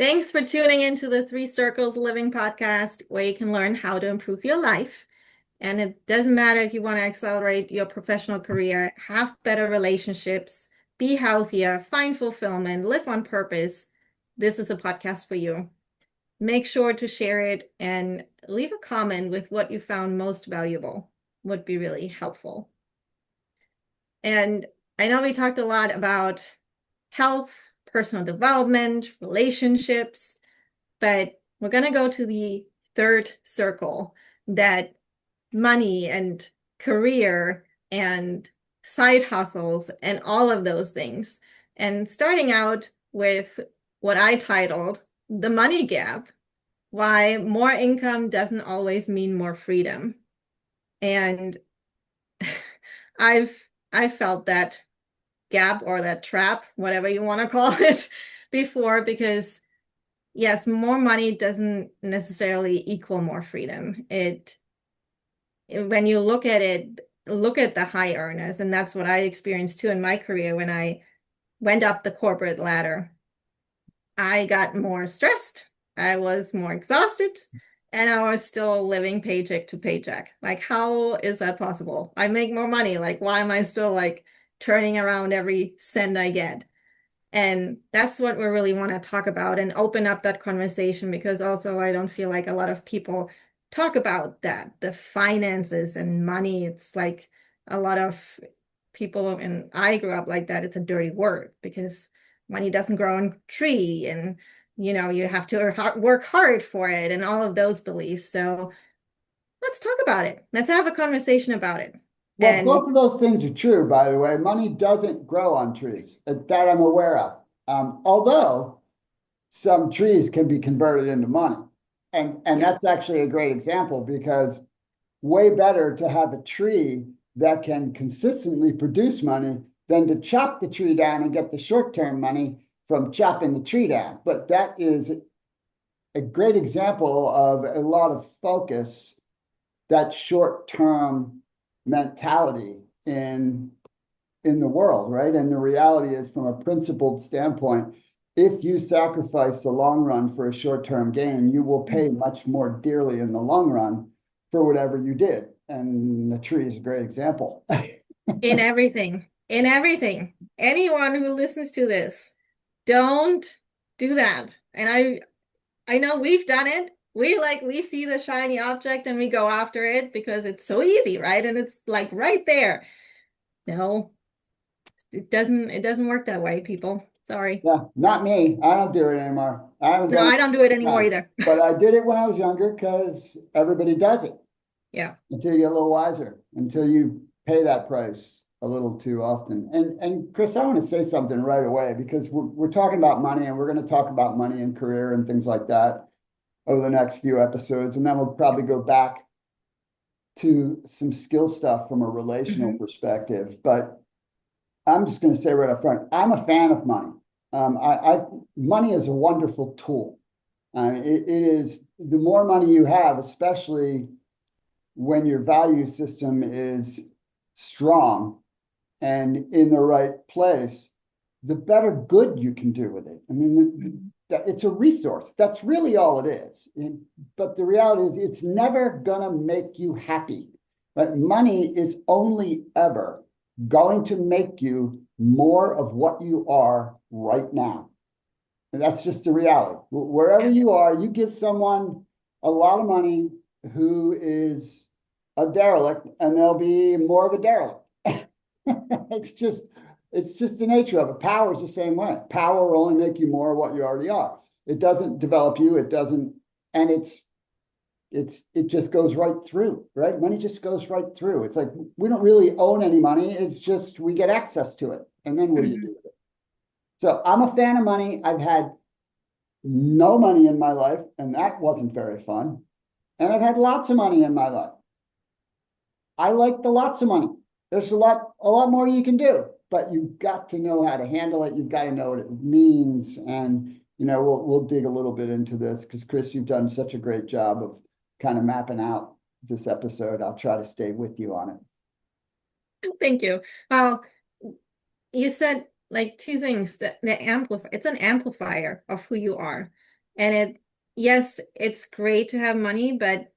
Thanks for tuning into the Three Circles Living podcast, where you can learn how to improve your life. And it doesn't matter if you want to accelerate your professional career, have better relationships, be healthier, find fulfillment, live on purpose. This is a podcast for you. Make sure to share it and leave a comment with what you found most valuable. Would be really helpful. And I know we talked a lot about health, personal development, relationships, but we're going to go to the third circle, that money and career and side hustles and all of those things. And starting out with what I titled the money gap, why more income doesn't always mean more freedom. And I felt that gap or that trap, whatever you want to call it, before, because yes, more money doesn't necessarily equal more freedom. When you look at it, look at the high earners, and that's what I experienced too in my career when I went up the corporate ladder. I got more stressed, I was more exhausted, and I was still living paycheck to paycheck. Like, how is that possible? I make more money. Like, why am I still like turning around every cent I get? And that's what we really want to talk about and open up that conversation, because also I don't feel like a lot of people talk about that, the finances and money. It's like a lot of people, and I grew up like that, it's a dirty word because money doesn't grow on a tree, and you have to work hard for it and all of those beliefs. So let's talk about it. Let's have a conversation about it. Well, And both of those things are true, by the way. Money doesn't grow on trees, that I'm aware of. Although some trees can be converted into money. And yeah. that's actually a great example because way better to have a tree that can consistently produce money than to chop the tree down and get the short-term money from chopping the tree down. But that is a great example of a lot of focus, that short-term mentality in the world, right? And the reality is, from a principled standpoint, if you sacrifice the long run for a short-term gain, you will pay much more dearly in the long run for whatever you did. And the tree is a great example. In everything, in everything. Anyone who listens to this, don't do that. And I know we've done it. We see the shiny object and we go after it because it's so easy, right? And it's like right there. No, it doesn't work that way, people. Sorry. Yeah, not me. I don't do it anymore. I haven't No, done it I don't do it in anymore time, either. but I did it when I was younger because everybody does it Yeah. until you get a little wiser, until you pay that price a little too often. And Chris, I want to say something right away because we're talking about money, and we're going to talk about money and career and things like that over the next few episodes. And then we'll probably go back to some skill stuff from a relational Hmm. perspective. But I'm just going to say right up front, I'm a fan of money. Money is a wonderful tool. It is, the more money you have, especially when your value system is strong and in the right place, the better good you can do with it. I mean, it's a resource. That's really all it is. But the reality is, it's never going to make you happy. But money is only ever going to make you more of what you are right now. And that's just the reality. Wherever Yeah. you are, you give someone a lot of money who is a derelict, and they'll be more of a derelict. it's just it's just the nature of it. Power is the same way. Power will only make you more of what you already are. It doesn't develop you. It doesn't, and it just goes right through, right? Money just goes right through. It's like we don't really own any money. It's just we get access to it. And then what do you Hmm. do with it? So I'm a fan of money. I've had no money in my life, and that wasn't very fun. And I've had lots of money in my life. I like the lots of money. There's a lot more you can do, but you've got to know how to handle it. You've got to know what it means. And, we'll dig a little bit into this because Chris, you've done such a great job of kind of mapping out this episode. I'll try to stay with you on it. Thank you. Well, you said like two things, that it's an amplifier of who you are. And yes, it's great to have money, but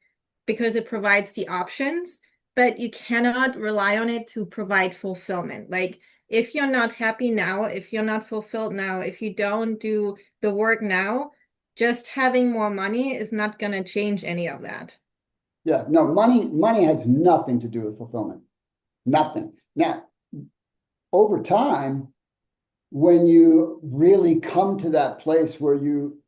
because it provides the options, but you cannot rely on it to provide fulfillment. Like if you're not happy now, if you're not fulfilled now, if you don't do the work now, just having more money is not going to change any of that. Yeah, no, money has nothing to do with fulfillment. Nothing. Now, over time, when you really come to that place where you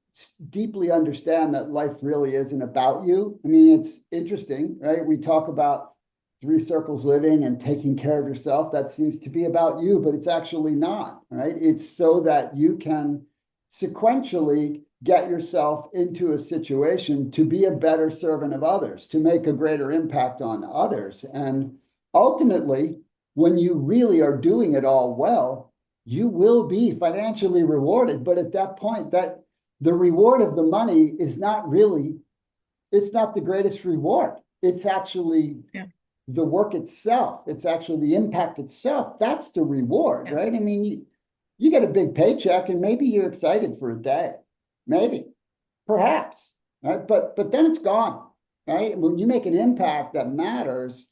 deeply understand that life really isn't about you. I mean, it's interesting, right? We talk about three circles living and taking care of yourself. That seems to be about you, but it's actually not, right? It's so that you can sequentially get yourself into a situation to be a better servant of others, to make a greater impact on others. And ultimately, when you really are doing it all well, you will be financially rewarded. But at that point, that the reward of the money is not really, it's not the greatest reward. It's actually Yeah. the work itself. It's actually the impact itself. That's the reward, Yeah. right? I mean, you get a big paycheck and maybe you're excited for a day, maybe, perhaps, right? But then it's gone, right? When you make an impact that matters,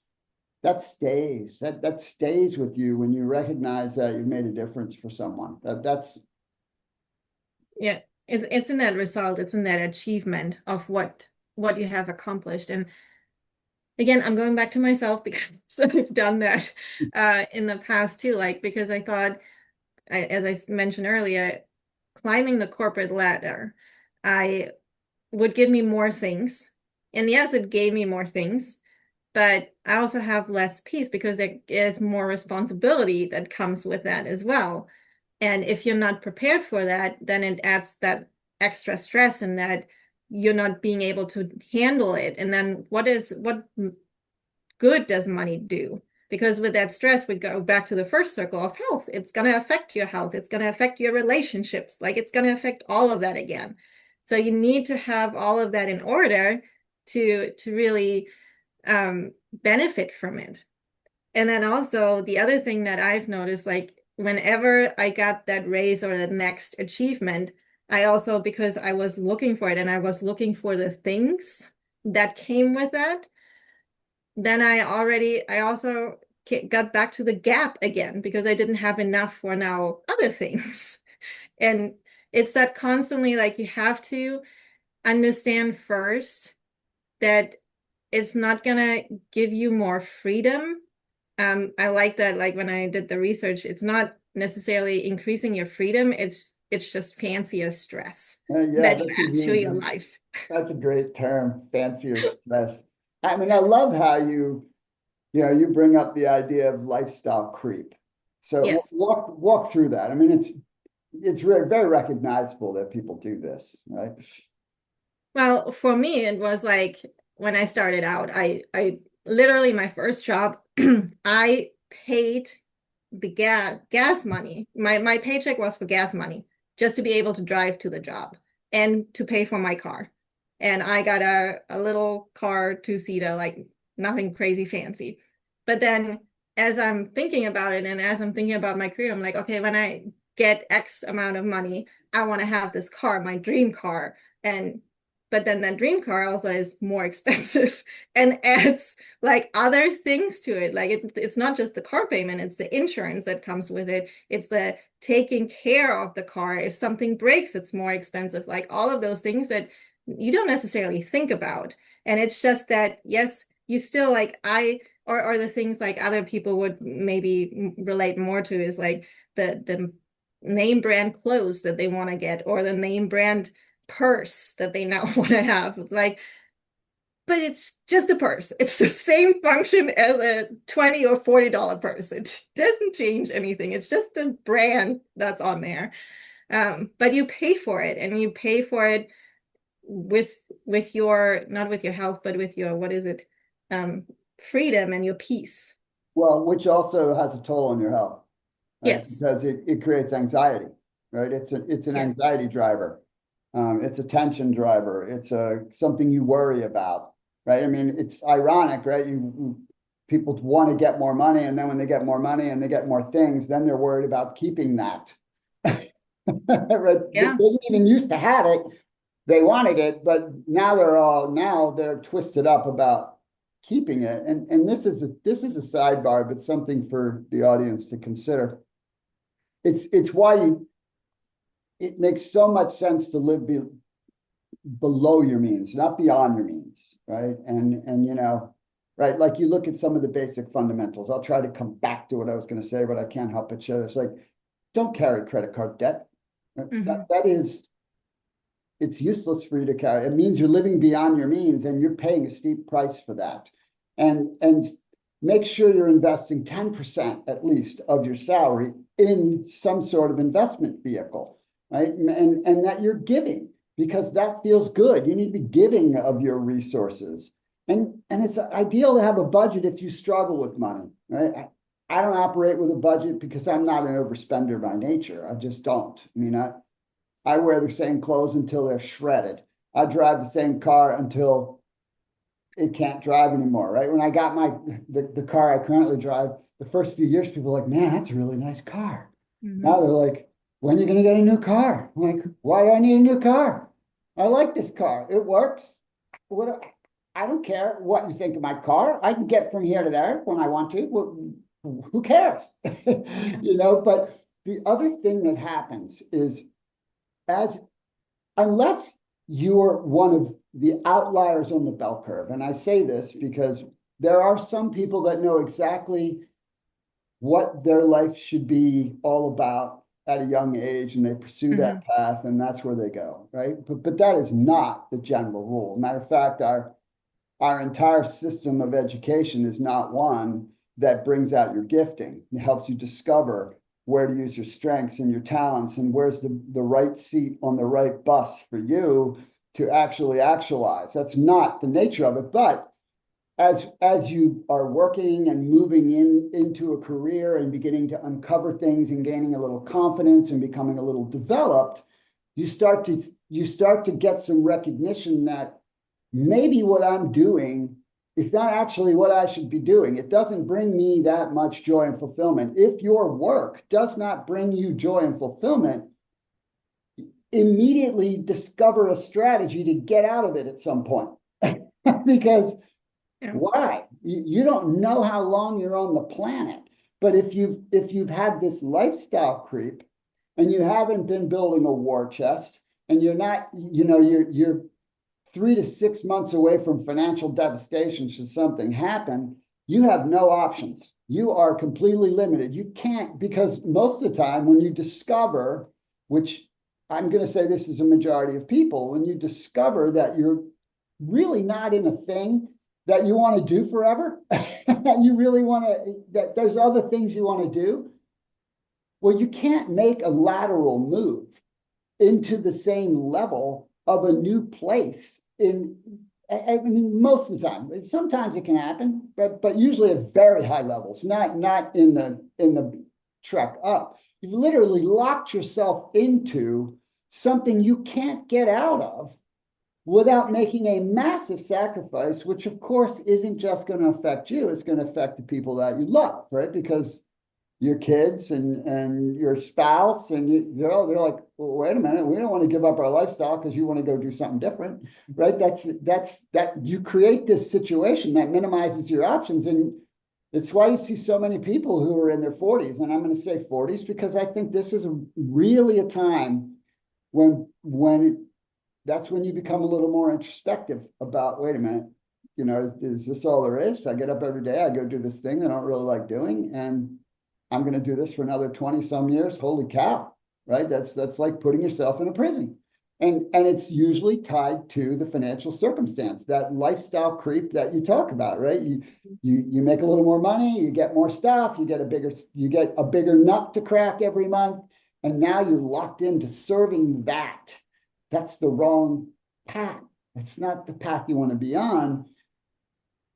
that stays. That stays with you when you recognize that you've made a difference for someone. That's Yeah. It's in that result, it's in that achievement of what you have accomplished. And again, I'm going back to myself because I've done that in the past too, like because I thought, as I mentioned earlier, climbing the corporate ladder, I would give me more things. And yes, it gave me more things, but I also have less peace because there is more responsibility that comes with that as well. And if you're not prepared for that, then it adds that extra stress and that you're not being able to handle it. And then what good does money do? Because with that stress, we go back to the first circle of health. It's going to affect your health. It's going to affect your relationships. Like it's going to affect all of that again. So you need to have all of that in order to really benefit from it. And then also the other thing that I've noticed, like whenever I got that raise or the next achievement, I also, because I was looking for it and I was looking for the things that came with that, then I also got back to the gap again because I didn't have enough for now other things. And it's that constantly like you have to understand first that it's not gonna give you more freedom. I like that, like when I did the research, it's not necessarily increasing your freedom, it's just fancier stress yeah, that you that's a add really to your good, life. that's a great term, fancier stress. I mean, I love how you bring up the idea of lifestyle creep. So Yes. walk through that. I mean, it's very recognizable that people do this, right? Well, for me, it was like when I started out, I literally my first job, I paid the gas money. My paycheck was for gas money just to be able to drive to the job and to pay for my car. And I got a little car two-seater, like nothing crazy fancy. But then as I'm thinking about it and as I'm thinking about my career, I'm like, okay, when I get X amount of money, I want to have this car, my dream car. And but then that dream car also is more expensive and adds like other things to it. Like it's not just the car payment, it's the insurance that comes with it. It's the taking care of the car. If something breaks, it's more expensive. Like all of those things that you don't necessarily think about. And it's just that, yes, you still like or the things like other people would maybe relate more to is like the name brand clothes that they want to get or the name brand purse that they now want to have. It's like, but it's just a purse. It's the same function as a $20 or $40 purse. It doesn't change anything. It's just a brand that's on there. But you pay for it and you pay for it with your not with your health, but with your what is it? Um, freedom and your peace. Well, which also has a toll on your health, right? Yes. Because it creates anxiety, right? It's an Yeah. anxiety driver. It's a tension driver. It's something you worry about, right? I mean, it's ironic, right? People want to get more money, and then when they get more money and they get more things, then they're worried about keeping that. Right? They Yeah. didn't even used to have it. they wanted it, but now they're twisted up about keeping it. And this is a sidebar, but something for the audience to consider. It's why it makes so much sense to live below your means, not beyond your means, right? And right, like you look at some of the basic fundamentals. I'll try to come back to what I was going to say, but I can't help but share. It's like, don't carry credit card debt. Hmm. That is, it's useless for you to carry. It means you're living beyond your means and you're paying a steep price for that. And make sure you're investing 10% at least of your salary in some sort of investment vehicle, right? And that you're giving because that feels good. You need to be giving of your resources. And it's ideal to have a budget if you struggle with money, right? I don't operate with a budget because I'm not an overspender by nature. I just don't. I mean, I wear the same clothes until they're shredded. I drive the same car until it can't drive anymore, right? When I got the car I currently drive, the first few years, people were like, man, that's a really nice car. Hmm. Now they're like, when are you going to get a new car? I'm like, why do I need a new car? I like this car. It works. What? I don't care what you think of my car. I can get from here to there when I want to. Who cares? Yeah. But the other thing that happens is as unless you're one of the outliers on the bell curve, and I say this because there are some people that know exactly what their life should be all about at a young age and they pursue that Hmm. path and that's where they go, right? But that is not the general rule. Matter of fact, our entire system of education is not one that brings out your gifting. It helps you discover where to use your strengths and your talents and where's the right seat on the right bus for you to actually actualize. That's not the nature of it. But as you are working and moving into a career and beginning to uncover things and gaining a little confidence and becoming a little developed, you start to get some recognition that maybe what I'm doing is not actually what I should be doing. It doesn't bring me that much joy and fulfillment. If your work does not bring you joy and fulfillment, immediately discover a strategy to get out of it at some point. Because Yeah. why? You don't know how long you're on the planet. But if you've had this lifestyle creep and you haven't been building a war chest and you're not, you're 3 to 6 months away from financial devastation should something happen, you have no options. You are completely limited. You can't, because most of the time when you discover, which I'm going to say this is a majority of people, when you discover that you're really not in a thing that you want to do forever, that you really want to, that there's other things you want to do, well, you can't make a lateral move into the same level of a new place I mean, most of the time. Sometimes it can happen, but usually at very high levels, not in the trek up. You've literally locked yourself into something you can't get out of without making a massive sacrifice, which of course isn't just going to affect you, it's going to affect the people that you love, right? Because your kids and your spouse and they're like, well, wait a minute, we don't want to give up our lifestyle because you want to go do something different, right? That you create this situation that minimizes your options. And it's why you see so many people who are in their 40s, and I'm going to say 40s because I think this is really a time when that's when you become a little more introspective about, wait a minute, is this all there is? I get up every day, I go do this thing I don't really like doing, and I'm going to do this for another 20 some years. Holy cow, right? That's like putting yourself in a prison. And it's usually tied to the financial circumstance, that lifestyle creep that you talk about, right? You make a little more money, you get more stuff, you get a bigger nut to crack every month, and now you're locked into serving that. That's the wrong path. It's not the path you want to be on.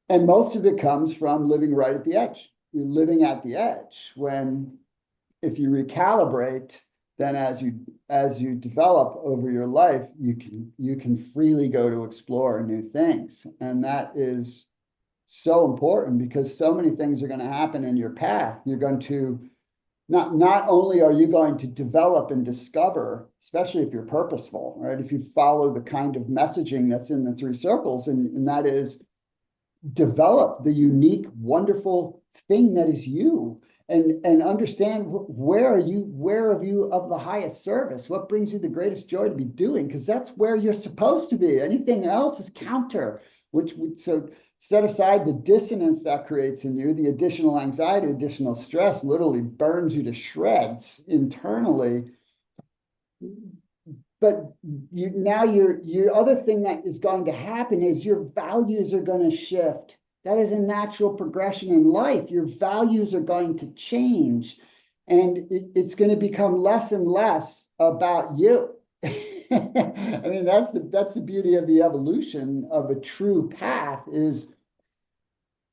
And most of it comes from living right at the edge. You're living at the edge when if you recalibrate, then as you develop over your life, you can freely go to explore new things. And that is so important because so many things are going to happen in your path. You're going to not only are you going to develop and discover, especially if you're purposeful, right? If you follow the kind of messaging that's in the three circles, and that is develop the unique, wonderful thing that is you, and understand where are you of the highest service, what brings you the greatest joy to be doing, because that's where you're supposed to be. Anything else is counter, which so set aside the dissonance that creates in you, the additional anxiety, additional stress literally burns you to shreds internally. But your other thing that is going to happen is your values are going to shift. That is a natural progression in life. Your values are going to change, and it's going to become less and less about you. I mean, that's the beauty of the evolution of a true path is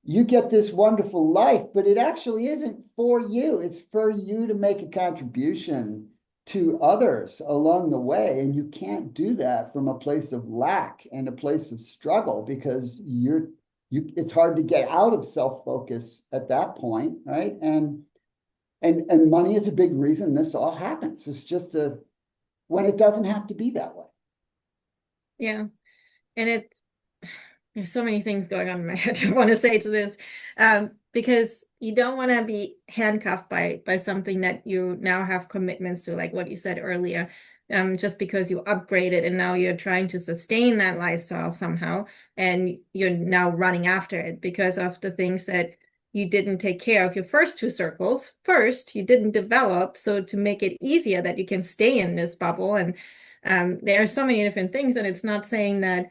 you get this wonderful life, but it actually isn't for you. It's for you to make a contribution to others along the way. And you can't do that from a place of lack and a place of struggle because it's hard to get out of self-focus at that point, right? And money is a big reason this all happens. It's just when it doesn't have to be that way. Yeah. And there's so many things going on in my head I want to say to this, because you don't want to be handcuffed by something that you now have commitments to, like what you said earlier, just because you upgraded and now you're trying to sustain that lifestyle somehow, and you're now running after it because of the things that you didn't take care of your first two circles. First, you didn't develop, so to make it easier that you can stay in this bubble, and there are so many different things, and it's not saying that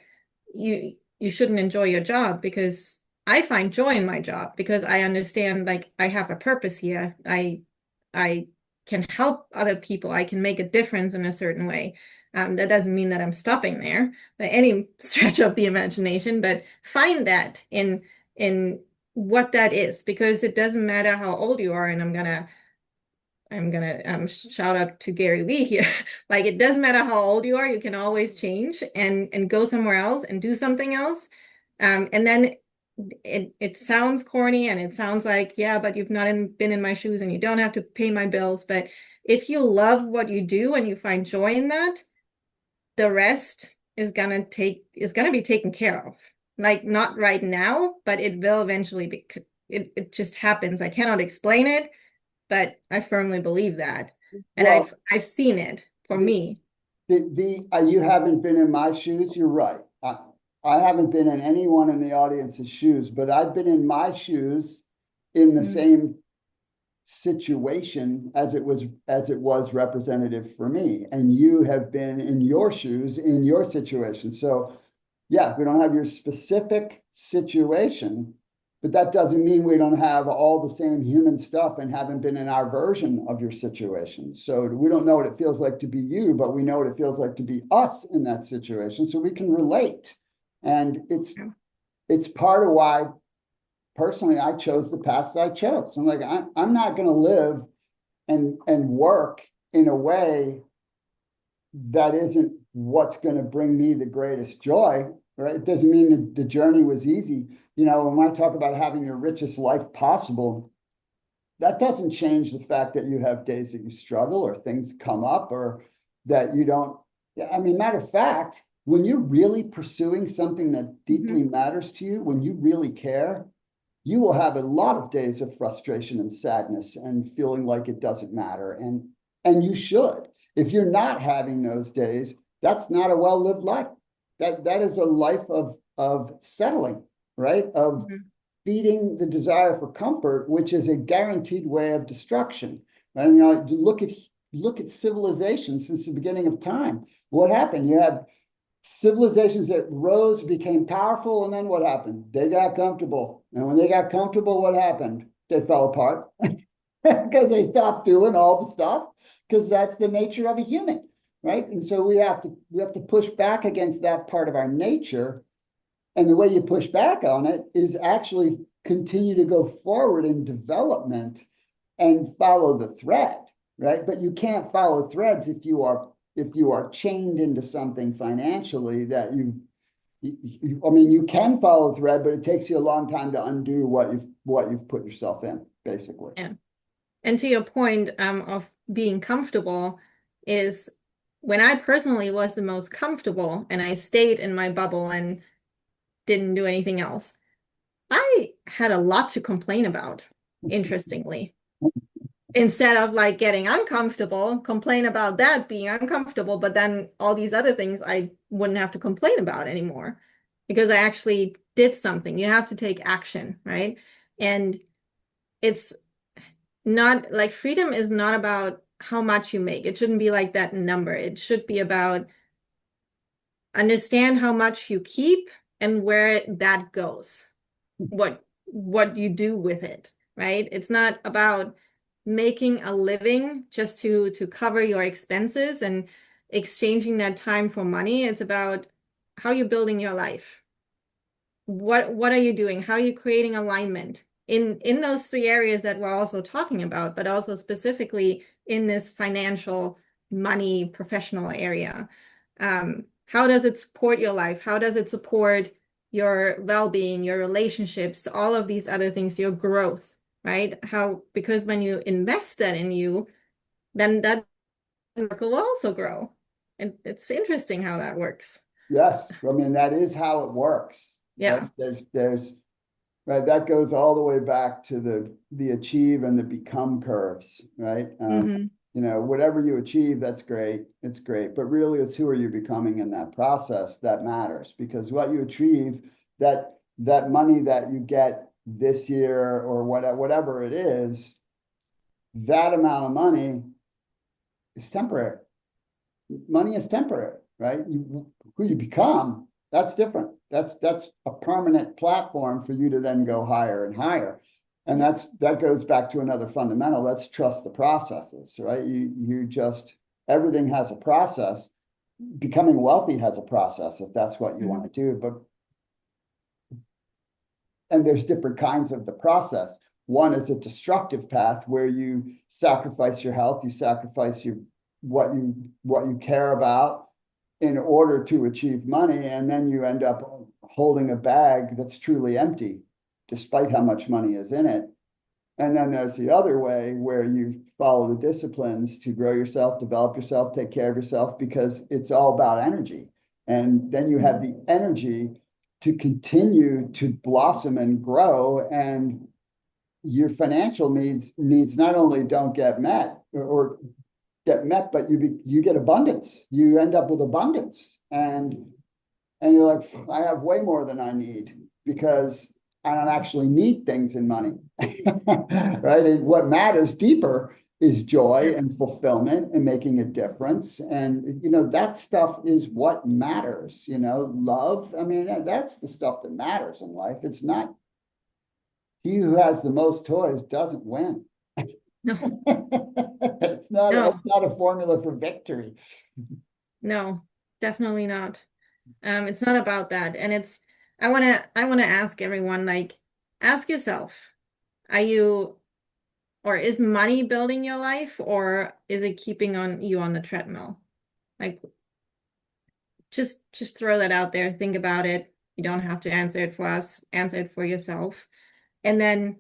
you shouldn't enjoy your job, because I find joy in my job because I understand like I have a purpose here. I can help other people. I can make a difference in a certain way. That doesn't mean that I'm stopping there by any stretch of the imagination, but find that in what that is, because it doesn't matter how old you are. And I'm gonna shout out to Gary Vee here. Like it doesn't matter how old you are, you can always change and go somewhere else and do something else. And then it sounds corny and it sounds like, yeah, but you've not been in my shoes and you don't have to pay my bills. But if you love what you do and you find joy in that, the rest is gonna be taken care of. Like not right now, but it will eventually be. It just happens. I cannot explain it, but I firmly believe that. And Well, I've seen it for the me. you haven't been in my shoes. You're right. I haven't been in anyone in the audience's shoes, but I've been in my shoes in the Mm, same situation as it was representative for me, and you have been in your shoes in your situation. So yeah, we don't have your specific situation, but that doesn't mean we don't have all the same human stuff and haven't been in our version of your situation. So we don't know what it feels like to be you, but we know what it feels like to be us in that situation. So we can relate. And yeah. it's part of why personally I chose the paths I chose. I'm like, I'm not going to live and work in a way that isn't what's going to bring me the greatest joy, right? It doesn't mean that the journey was easy. You know, when I talk about having your richest life possible, that doesn't change the fact that you have days that you struggle or things come up or that you don't. Yeah, I mean, matter of fact, when you're really pursuing something that deeply Mhm. matters to you, when you really care, you will have a lot of days of frustration and sadness and feeling like it doesn't matter. And you should. If you're not having those days, that's not a well-lived life. That is a life of settling, right? Of Mhm. feeding the desire for comfort, which is a guaranteed way of destruction. Right? You know, look at civilization since the beginning of time. What happened? You had civilizations that rose, became powerful, and then what happened? They got comfortable. And when they got comfortable, what happened? They fell apart because they stopped doing all the stuff, because that's the nature of a human, right? And so we have to push back against that part of our nature. And the way you push back on it is actually continue to go forward in development and follow the thread, right? But you can't follow threads if you are chained into something financially that I mean, you can follow thread, but it takes you a long time to undo what you've put yourself in, basically. Yeah. And to your point of being comfortable is when I personally was the most comfortable and I stayed in my bubble and didn't do anything else, I had a lot to complain about, interestingly. Instead of like getting uncomfortable, complain about that being uncomfortable, but then all these other things I wouldn't have to complain about anymore because I actually did something. You have to take action, right? And it's not like freedom is not about how much you make. It shouldn't be like that number. It should be about understand how much you keep and where that goes, what you do with it, right? It's not about making a living just to cover your expenses and exchanging that time for money. It's about how you're building your life. What are you doing? How are you creating alignment in those three areas that we're also talking about, but also specifically in this financial money professional area? How does it support your life? How does it support your well-being, your relationships, all of these other things, your growth, right? How, because when you invest that in you, then that circle will also grow. And it's interesting how that works. Yes, I mean, that is how it works, right? Yeah. Right, that goes all the way back to the achieve and the become curves, right? Hmm. Whatever you achieve, that's great. It's great. But really, it's who are you becoming in that process that matters. Because what you achieve, that money that you get this year or whatever it is, that amount of money is temporary. Money is temporary, right? Who you become, that's different. That's a permanent platform for you to then go higher and higher. And that goes back to another fundamental. Let's trust the processes, right? You just everything has a process. Becoming wealthy has a process if that's what you want to do. And there's different kinds of the process. One is a destructive path where you sacrifice your health, you sacrifice what you care about in order to achieve money, and then you end up holding a bag that's truly empty, despite how much money is in it. And then there's the other way where you follow the disciplines to grow yourself, develop yourself, take care of yourself, because it's all about energy. And then you have the energy to continue to blossom and grow, and your financial needs not only don't get met or get met, but you get abundance. You end up with abundance, and you're like, I have way more than I need because I don't actually need things in money, right? And what matters deeper is Yeah. joy and fulfillment and making a difference. And, that stuff is what matters, love. I mean, that's the stuff that matters in life. It's not he who has the most toys doesn't win. No, It's not no, a formula for victory. no, definitely not. It's not about that. And I wanna ask everyone, like, ask yourself, are you or is money building your life or is it keeping on you on the treadmill? Like just throw that out there, think about it. You don't have to answer it for us, answer it for yourself. And then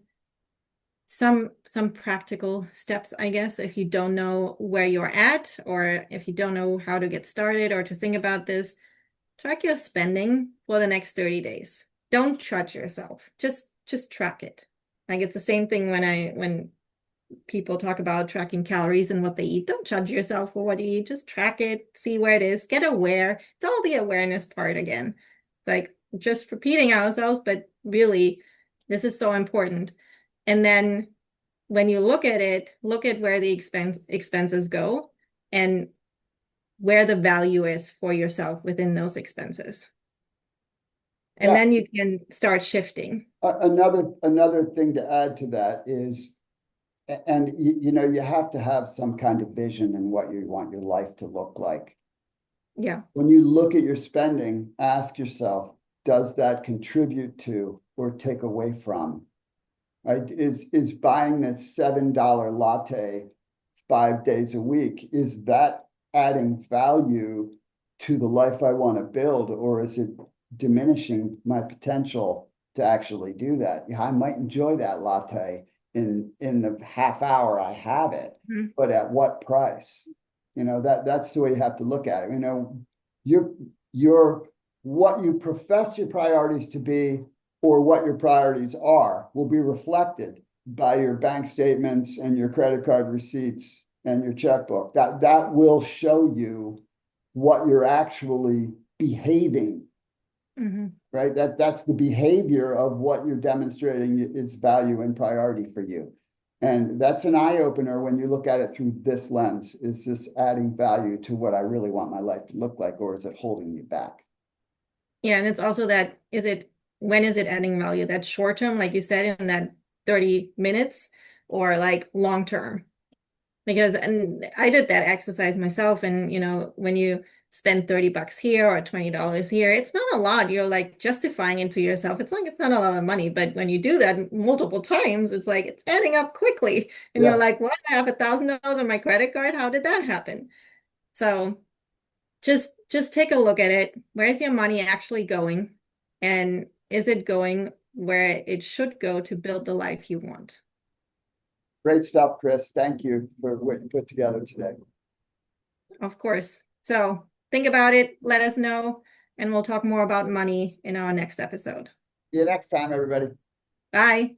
some practical steps, I guess, if you don't know where you're at or if you don't know how to get started or to think about this, track your spending for the next 30 days. Don't judge yourself. Just track it. Like it's the same thing when people talk about tracking calories and what they eat. Don't judge yourself for what you eat. Just track it, see where it is, get aware. It's all the awareness part again. Like just repeating ourselves, but really, this is so important. And then when you look at it, look at where the expenses go and where the value is for yourself within those expenses. And Yeah. then you can start shifting. Another thing to add to that is, and you have to have some kind of vision in what you want your life to look like. Yeah. When you look at your spending, ask yourself, does that contribute to or take away from? Right? Is buying that $7 latte 5 days a week, is that adding value to the life I want to build, or is it diminishing my potential to actually do that? Yeah, I might enjoy that latte in the half hour I have it, Mhm. but at what price? That's the way you have to look at it. Your what you profess your priorities to be or what your priorities are will be reflected by your bank statements and your credit card receipts and your checkbook. That will show you what you're actually behaving, Mhm. right? That's the behavior of what you're demonstrating is value and priority for you. And that's an eye opener when you look at it through this lens. Is this adding value to what I really want my life to look like, or is it holding me back? Yeah, and it's also that when is it adding value? That short term, like you said, in that 30 minutes, or like long term? Because and I did that exercise myself, and when you spend $30 here or $20 here, it's not a lot. You're like justifying it to yourself. It's like it's not a lot of money, but when you do that multiple times, it's like it's adding up quickly. And you're Yes. like, what? I have $1,000 on my credit card. How did that happen? So just take a look at it. Where's your money actually going? And is it going where it should go to build the life you want? Great stuff, Chris. Thank you for what you put together today. Of course. So think about it, let us know, and we'll talk more about money in our next episode. See you next time, everybody. Bye.